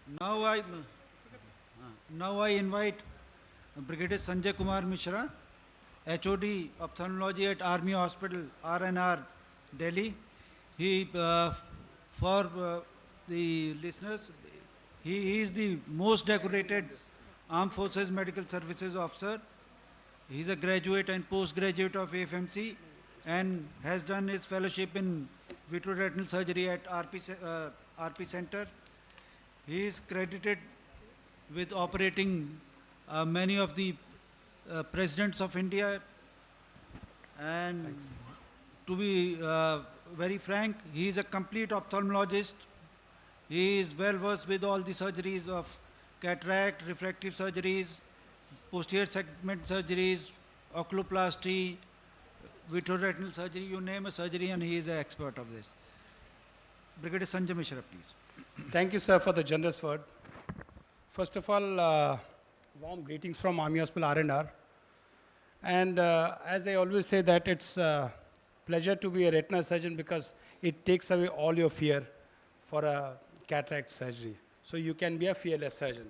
Now I, now I invite Brigadier Sanjay Kumar Mishra, HOD Ophthalmology at Army Hospital, RNR, Delhi. He, for the listeners, he is the most decorated Armed Forces Medical Services officer. He is a graduate and postgraduate of AFMC and has done his fellowship in vitreoretinal surgery at RP Center. He is credited with operating many of the presidents of India, and Thanks. to be very frank, he is a complete ophthalmologist. He is well versed with all the surgeries of cataract, refractive surgeries, posterior segment surgeries, oculoplasty, vitreoretinal surgery, you name a surgery, and he is an expert of this. Brigadier Sanjay Mishra, please. Thank you, sir, for the generous word. First of all, warm greetings from Army Hospital R&R. And as I always say that it's a pleasure to be a retina surgeon because it takes away all your fear for a cataract surgery. So you can be a fearless surgeon.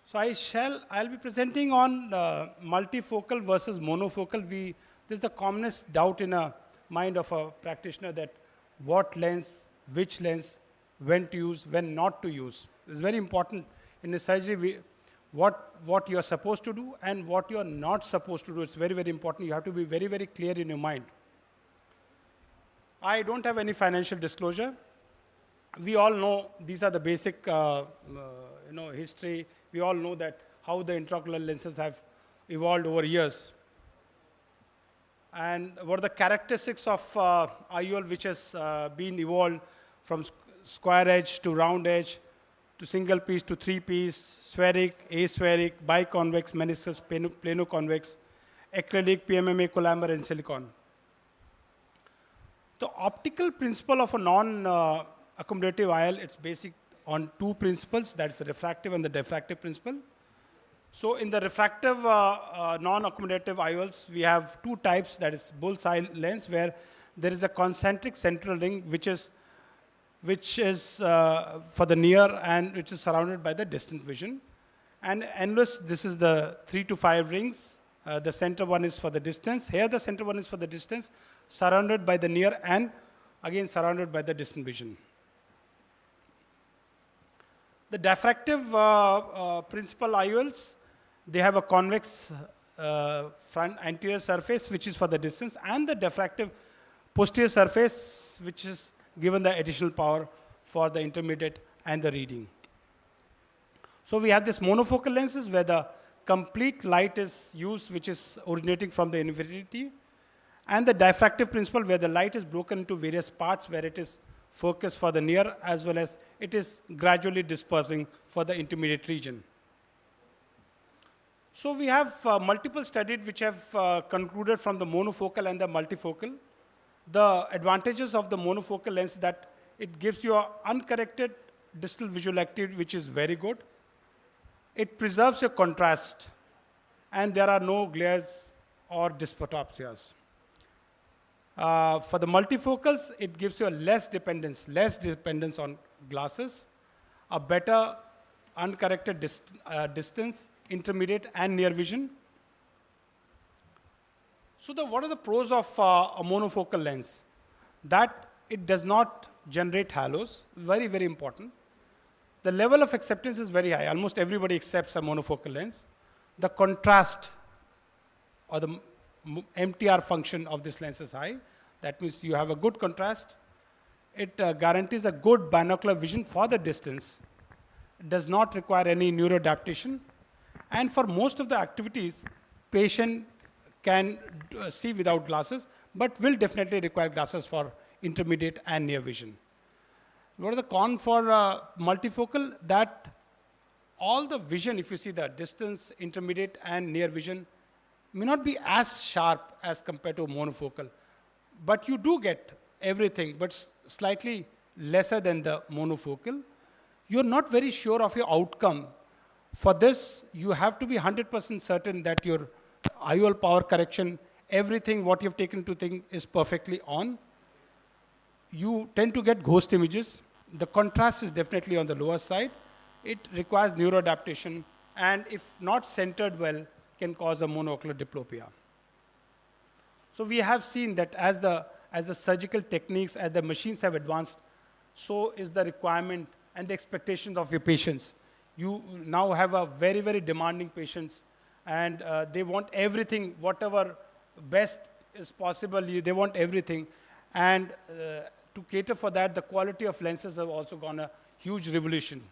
So I'll be presenting on multifocal versus monofocal. This is the commonest doubt in a mind of a practitioner, that what lens, which lens, when to use, when not to use. It's very important in the surgery, what you're supposed to do and what you're not supposed to do. It's very, very important. You have to be very, very clear in your mind. I don't have any financial disclosure. We all know these are the basic history. We all know that how the intraocular lenses have evolved over years. And what are the characteristics of IOL, which has been evolved from square edge to round edge, to single piece to three piece, spheric, aspheric, biconvex, meniscus, plano-convex, acrylic, PMMA, Collamer, and silicon. The optical principle of a non-accommodative IOL, it's basic on two principles, that's the refractive and the diffractive principle. So in the refractive non-accommodative IOLs, we have two types, that is bullseye lens, where there is a concentric central ring which is for the near and which is surrounded by the distant vision. And endless, this is the 3 to 5 rings. The center one is for the distance. Here the center one is for the distance, surrounded by the near and again surrounded by the distant vision. The diffractive principal IOLs, they have a convex front anterior surface which is for the distance, and the diffractive posterior surface which is given the additional power for the intermediate and the reading. So we have this monofocal lenses where the complete light is used, which is originating from the infinity, and the diffractive principle where the light is broken into various parts where it is focused for the near as well as it is gradually dispersing for the intermediate region. So we have multiple studies which have concluded from the monofocal and the multifocal. The advantages of the monofocal lens that it gives you an uncorrected distal visual activity, which is very good. It preserves your contrast, and there are no glares or dysphotopsias. For the multifocals, it gives you a less dependence on glasses, a better uncorrected distance, intermediate and near vision. So what are the pros of a monofocal lens? That it does not generate halos, very, very important. The level of acceptance is very high. Almost everybody accepts a monofocal lens. The contrast or the MTR function of this lens is high. That means you have a good contrast. It guarantees a good binocular vision for the distance. It does not require any neuroadaptation. And for most of the activities, patient can see without glasses, but will definitely require glasses for intermediate and near vision. What are the cons for multifocal? That all the vision, if you see the distance, intermediate and near vision, may not be as sharp as compared to monofocal. But you do get everything, but slightly lesser than the monofocal. You're not very sure of your outcome. For this, you have to be 100% certain that your IOL power correction, everything what you've taken to think is perfectly on. You tend to get ghost images. the contrast is definitely on the lower side. It requires neuroadaptation, and if not centered well, can cause a monocular diplopia. So we have seen that as the surgical techniques, as the machines have advanced, so is the requirement and the expectations of your patients. You now have a very, very demanding patients, and they want everything, whatever best is possible, they want everything. And to cater for that, the quality of lenses have also gone a huge revolution.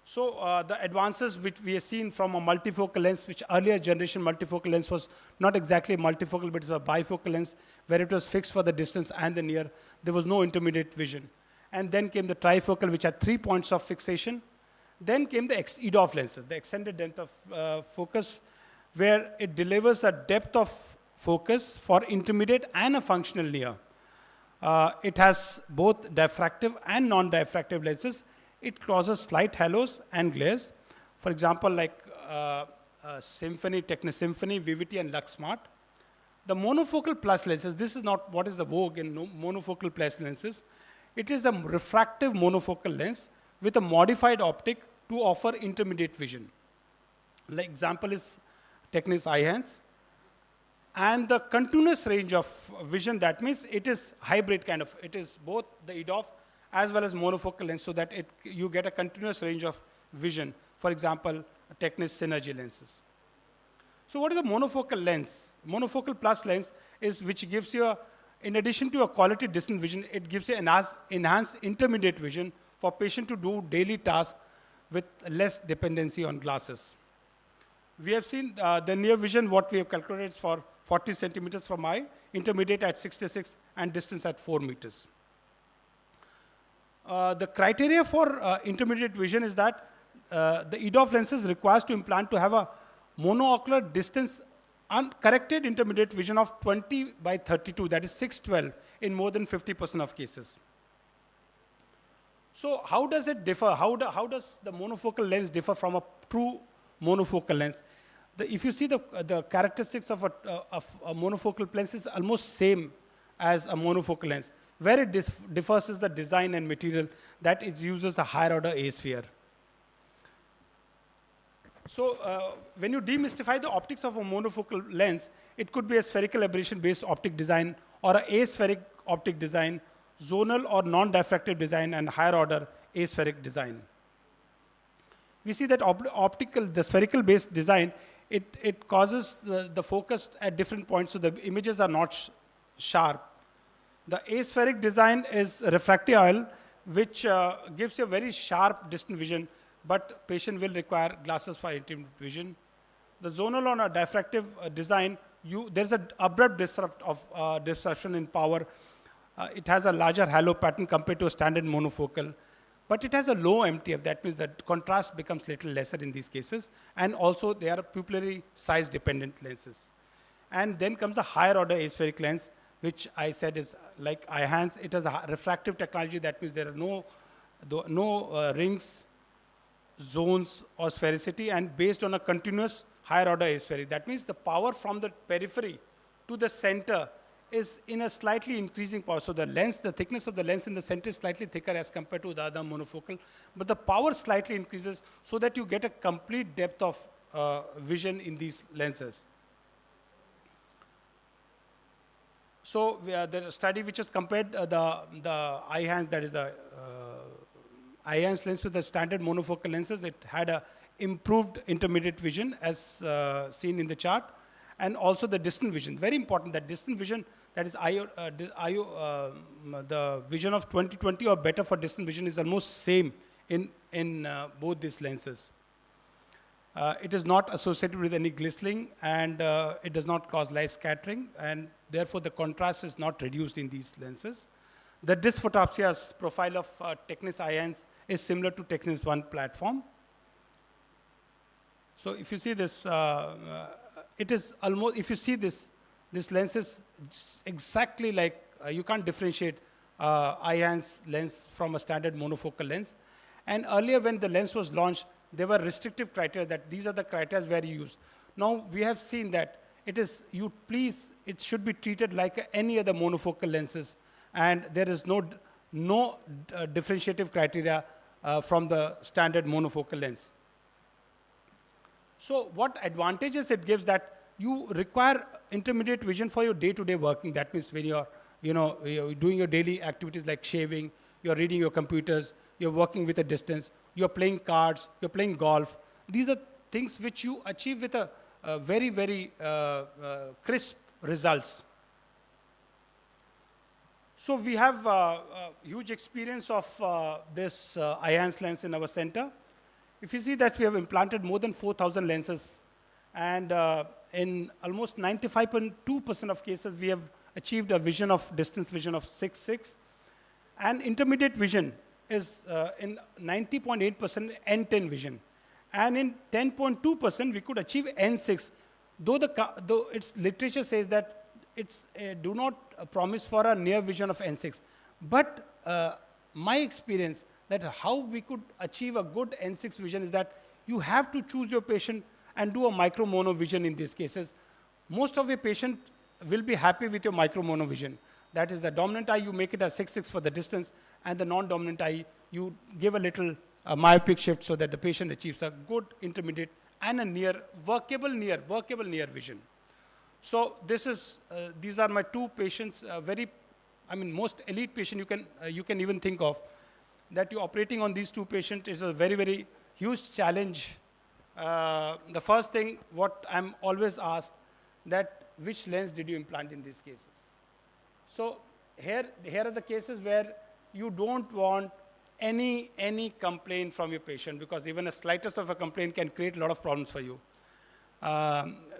So the advances which we have seen from a multifocal lens, which earlier generation multifocal lens was not exactly multifocal, but it was a bifocal lens, where it was fixed for the distance and the near. There was no intermediate vision. And then came the trifocal, which had 3 points of fixation. Then came the EDOF lenses, the extended depth of focus, where it delivers a depth of focus for intermediate and a functional near. It has both diffractive and non-diffractive lenses. It causes slight halos and glares. For example, like Symphony, Technis Symphony, Vivity, and Lux Smart. The monofocal plus lenses, this is not what is the vogue in monofocal plus lenses. It is a refractive monofocal lens with a modified optic to offer intermediate vision. The example is Technis IHands. And the continuous range of vision, that means it is hybrid kind of, it is both the EDOF as well as monofocal lens, so that you get a continuous range of vision. For example, Technis Synergy lenses. So what is a monofocal lens? Monofocal plus lens is which gives you, in addition to a quality distant vision, it gives you enhanced intermediate vision for patient to do daily tasks with less dependency on glasses. We have seen the near vision, what we have calculated is for 40 centimeters from eye, intermediate at 66, and distance at 4 meters. The criteria for intermediate vision is that the EDOF lenses requires to implant to have a monoocular distance uncorrected intermediate vision of 20 by 32, that is 612, in more than 50% of cases. So how does it differ? How does the monofocal lens differ from a true monofocal lens? If you see the characteristics of a monofocal lens is almost same as a monofocal lens. Where it differs is the design and material, that it uses a higher order A sphere. So when you demystify the optics of a monofocal lens, it could be a spherical aberration-based optic design or an aspheric optic design, zonal or non-diffractive design, and higher order aspheric design. We see that the spherical-based design, it causes the focus at different points, so the images are not sharp. The aspheric design is a refractive IOL, which gives you a very sharp distant vision, but patient will require glasses for intermediate vision. The zonal on a diffractive design, there's an abrupt disruption in power. It has a larger halo pattern compared to a standard monofocal, but it has a low MTF. That means that contrast becomes little lesser in these cases, and also they are pupillary size dependent lenses. And then comes the higher order aspheric lens, which I said is like IHands. It has a refractive technology. That means there are no rings, zones, or sphericity, and based on a continuous higher order aspheric. That means the power from the periphery to the center is in a slightly increasing power. So the lens, the thickness of the lens in the center is slightly thicker as compared to the other monofocal, but the power slightly increases so that you get a complete depth of vision in these lenses. So the study which has compared the IHands, that is a IHands lens with the standard monofocal lenses, it had a improved intermediate vision as seen in the chart, and also the distant vision. Very important, that distant vision, that is the vision of 20/20 or better for distant vision is almost same in both these lenses. It is not associated with any glistening, and it does not cause light scattering, and therefore the contrast is not reduced in these lenses. The dysphotopsia's profile of Technis IHands is similar to Technis 1 platform. So if you see this, it is almost, if you see this lens is exactly like, you can't differentiate IHands lens from a standard monofocal lens. And earlier when the lens was launched, there were restrictive criteria that these are the criteria where you use. Now we have seen that it should be treated like any other monofocal lenses, and there is no differentiative criteria from the standard monofocal lens. So what advantages it gives that you require intermediate vision for your day-to-day working. That means when you're doing your daily activities like shaving, you're reading your computers, you're working with a distance, you're playing cards, you're playing golf. These are things which you achieve with a very, very crisp results. So we have huge experience of this IONS lens in our center. If you see that we have implanted more than 4,000 lenses, and in almost 95.2% of cases, we have achieved a vision of distance vision of 6.6. And intermediate vision is in 90.8% N10 vision. And in 10.2%, we could achieve N6, though its literature says that it's do not promise for a near vision of N6. But my experience that how we could achieve a good N6 vision is that you have to choose your patient and do a micro mono vision in these cases. Most of your patient will be happy with your micro mono vision. That is the dominant eye, you make it a 6.6 for the distance, and the non-dominant eye, you give a little myopic shift so that the patient achieves a good intermediate and a workable near vision. So this is, these are my two patients, most elite patient you can even think of. That you're operating on these two patients is a very, very huge challenge. The first thing, what I'm always asked, that which lens did you implant in these cases? So here are the cases where you don't want any complaint from your patient, because even the slightest of a complaint can create a lot of problems for you.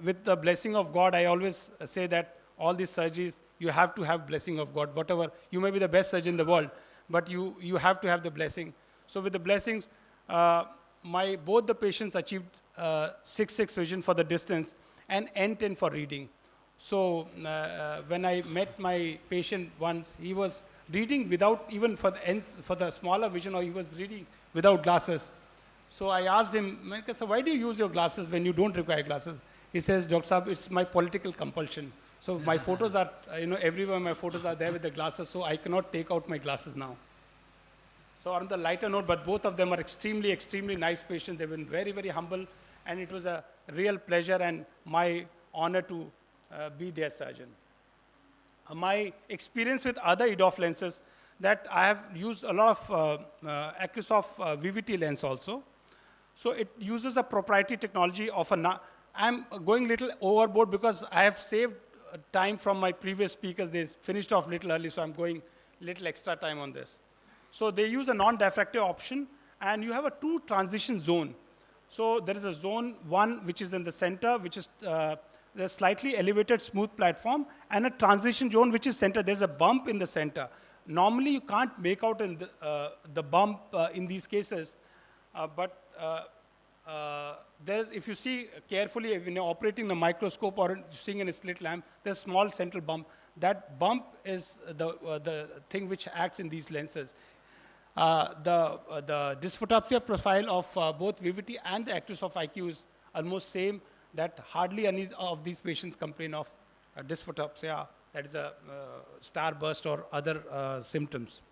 With the blessing of God, I always say that all these surgeries, you have to have blessing of God. Whatever, you may be the best surgeon in the world, but you have to have the blessing. So with the blessings, both the patients achieved 6.6 vision for the distance and N10 for reading. So when I met my patient once, he was reading without even for the smaller vision, or he was reading without glasses. So I asked him, so why do you use your glasses when you don't require glasses? He says, Dr. Saab, it's my political compulsion. So my photos are, everywhere my photos are there with the glasses, so I cannot take out my glasses now. So on the lighter note, but both of them are extremely, extremely nice patients. They've been very, very humble, and it was a real pleasure and my honor to be their surgeon. My experience with other EDOF lenses, that I have used a lot of AIOC VVT lens also. So it uses a proprietary technology of I'm going a little overboard because I have saved time from my previous speakers. They finished off a little early, so I'm going a little extra time on this. So they use a non-diffractive option, and you have a two transition zone. So there is a zone 1, which is in the center, which is the slightly elevated smooth platform, and a transition zone, which is center. There's a bump in the center. Normally, you can't make out in the bump in these cases, but if you see carefully, when you're operating the microscope or seeing in a slit lamp, there's a small central bump. That bump is the thing which acts in these lenses. The dysphotopsia profile of both VVT and the AIOC IQ is almost same, that hardly any of these patients complain of dysphotopsia, that is a starburst or other symptoms.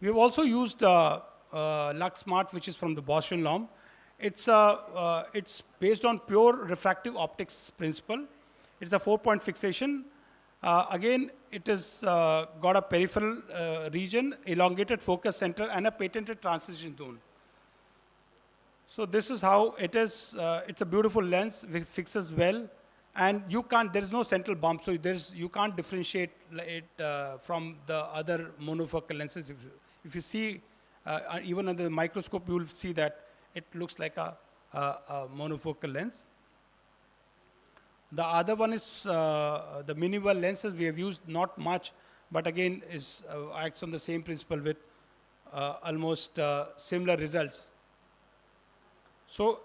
We have also used Lux Smart, which is from the Bosch & Lomb. It's based on pure refractive optics principle. It's a 4-point fixation. Again, it is got a peripheral region, elongated focus center, and a patented transition zone. So this is how it is. It's a beautiful lens, which fixes well, and there is no central bump, so you can't differentiate it from the other monofocal lenses. If you see, even under the microscope, you will see that it looks like a monofocal lens. The other one is the minimal lenses. We have used not much, but again acts on the same principle with almost similar results. So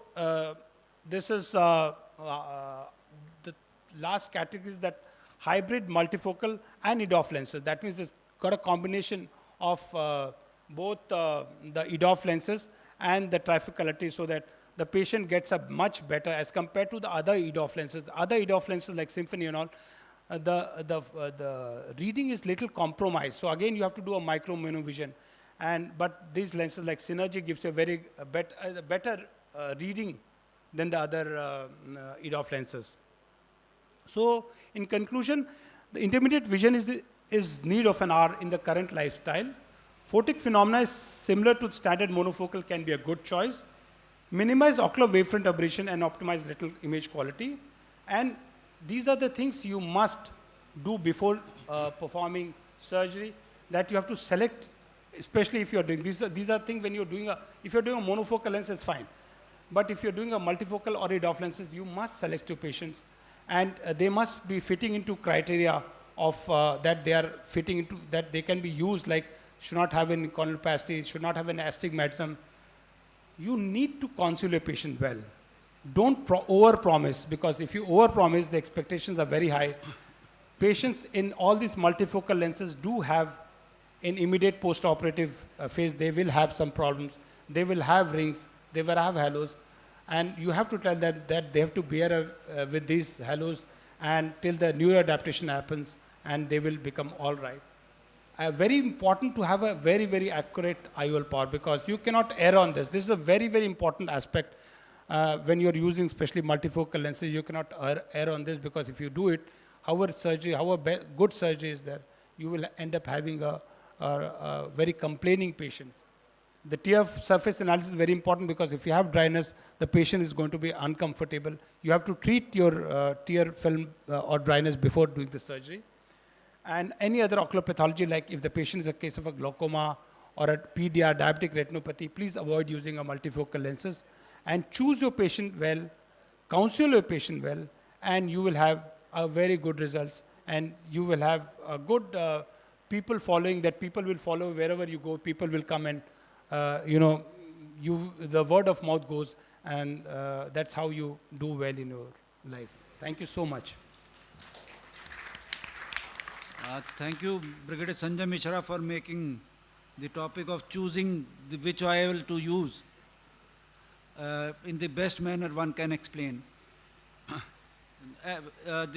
this is the last category, is that hybrid multifocal and EDOF lenses. That means it's got a combination of both the EDOF lenses and the trifocality, so that the patient gets a much better as compared to the other EDOF lenses. The other EDOF lenses like Symphony and all, the reading is little compromised. So again, you have to do a micro monovision. But these lenses like Synergy gives you a very better reading than the other EDOF lenses. So in conclusion, the intermediate vision is need of an hour in the current lifestyle. Photic phenomena is similar to standard monofocal, can be a good choice. Minimize ocular wavefront aberration and optimize retinal image quality. And these are the things you must do before performing surgery, that you have to select, especially if you're doing, these are things when you're doing if you're doing a monofocal lens, it's fine. But if you're doing a multifocal or EDOF lenses, you must select your patients. And they must be fitting into criteria of that they are fitting into, that they can be used, like should not have any corneal opacity, should not have an astigmatism. You need to counsel your patient well. Don't over-promise, because if you over-promise, the expectations are very high. Patients in all these multifocal lenses do have in immediate post-operative phase, they will have some problems. They will have rings, they will have halos, and you have to tell them that they have to bear with these halos and till the neuroadaptation happens, and they will become all right. Very important to have a very, very accurate IOL power, because you cannot err on this. This is a very, very important aspect when you're using especially multifocal lenses. You cannot err on this, because if you do it, however good surgery is there, you will end up having a very complaining patients. The tear surface analysis is very important, because if you have dryness, the patient is going to be uncomfortable. You have to treat your tear film or dryness before doing the surgery. And any other ocular pathology, like if the patient is a case of a glaucoma or a PDR, diabetic retinopathy, please avoid using a multifocal lenses. And choose your patient well, counsel your patient well, and you will have a very good results. And you will have a good people following, that people will follow wherever you go. People will come and, the word of mouth goes, and that's how you do well in your life. Thank you so much. Thank you, Brigadier Sanjay Mishra, for making the topic of choosing which IOL to use in the best manner one can explain. All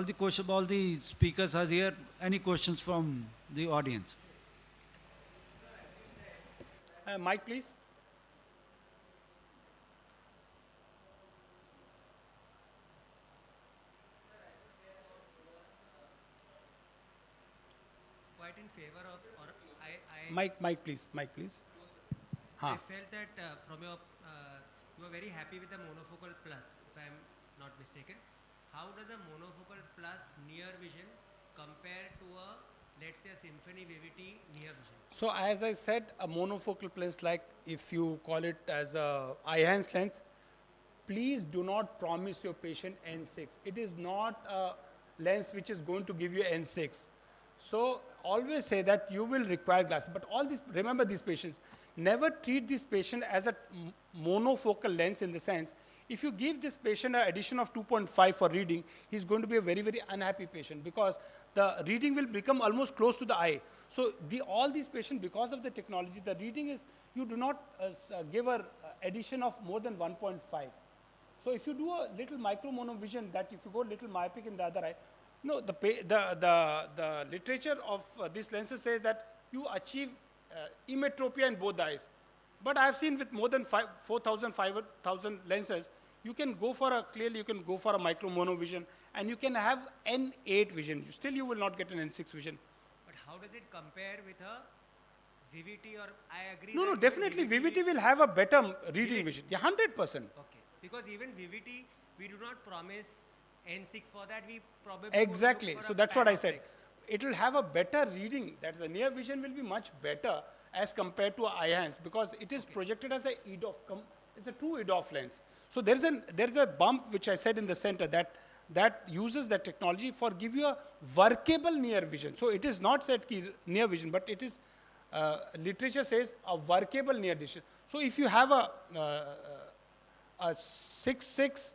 the speakers are here. Any questions from the audience? Mike, please. Quite in favor of, or Mike, please. I felt that from your, you were very happy with the monofocal plus, if I am not mistaken. How does a monofocal plus near vision compare to a, let's say, a symphony VVT near vision? So as I said, a monofocal lens, like if you call it as a eye-enhanced lens, please do not promise your patient N6. It is not a lens which is going to give you N6. So always say that you will require glasses. But all these, remember these patients, never treat this patient as a monofocal lens, in the sense, if you give this patient an addition of 2.5 for reading, he's going to be a very, very unhappy patient, because the reading will become almost close to the eye. So all these patients, because of the technology, the reading is, you do not give an addition of more than 1.5. So if you do a little micro monovision, that if you go little myopic in the other eye, no, the literature of these lenses says that you achieve emmetropia in both eyes. But I have seen with more than 4,000, 5,000 lenses, you can go for a micro monovision, and you can have N8 vision. Still, you will not get an N6 vision. But how does it compare with a VVT, or I agree? No, definitely VVT will have a better reading vision. Yeah, 100%. Okay, because even VVT, we do not promise N6 for that. We probably exactly. So that's what I said. It will have a better reading. That's the near vision will be much better as compared to eye hands, because it is projected as a EDOF. It's a true EDOF lens. So there's a bump which I said in the center that uses that technology for give you a workable near vision. So it is not said near vision, but it is literature says a workable near vision. So if you have a 6.6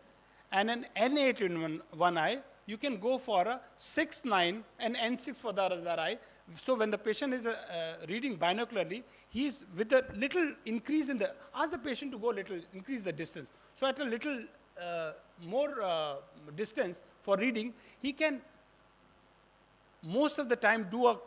and an N8 in one eye, you can go for a 6.9 and N6 for the other eye. So when the patient is reading binocularly, he's with a little increase in the, ask the patient to go little, increase the distance. So at a little more distance for reading, he can most of the time do a,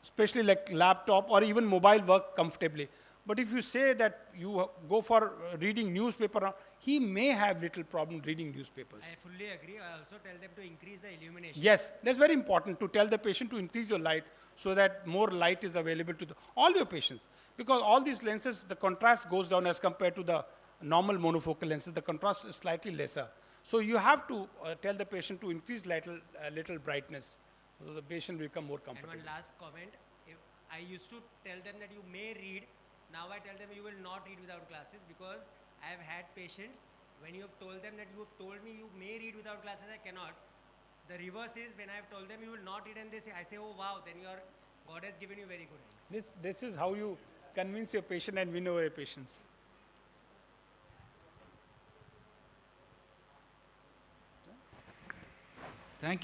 especially like laptop or even mobile work comfortably. But if you say that you go for reading newspaper, he may have little problem reading newspapers. I fully agree. I also tell them to increase the illumination. Yes, that's very important to tell the patient to increase your light so that more light is available to all your patients. Because all these lenses, the contrast goes down as compared to the normal monofocal lenses. The contrast is slightly lesser. So you have to tell the patient to increase little brightness so the patient will become more comfortable. And one last comment. If I used to tell them that you may read. Now I tell them you will not read without glasses, because I have had patients, when you have told them that you have told me you may read without glasses, I cannot. The reverse is when I have told them you will not read and they say, I say, oh wow, then God has given you very good eyes. This is how you convince your patient and win over your patients. Thank you.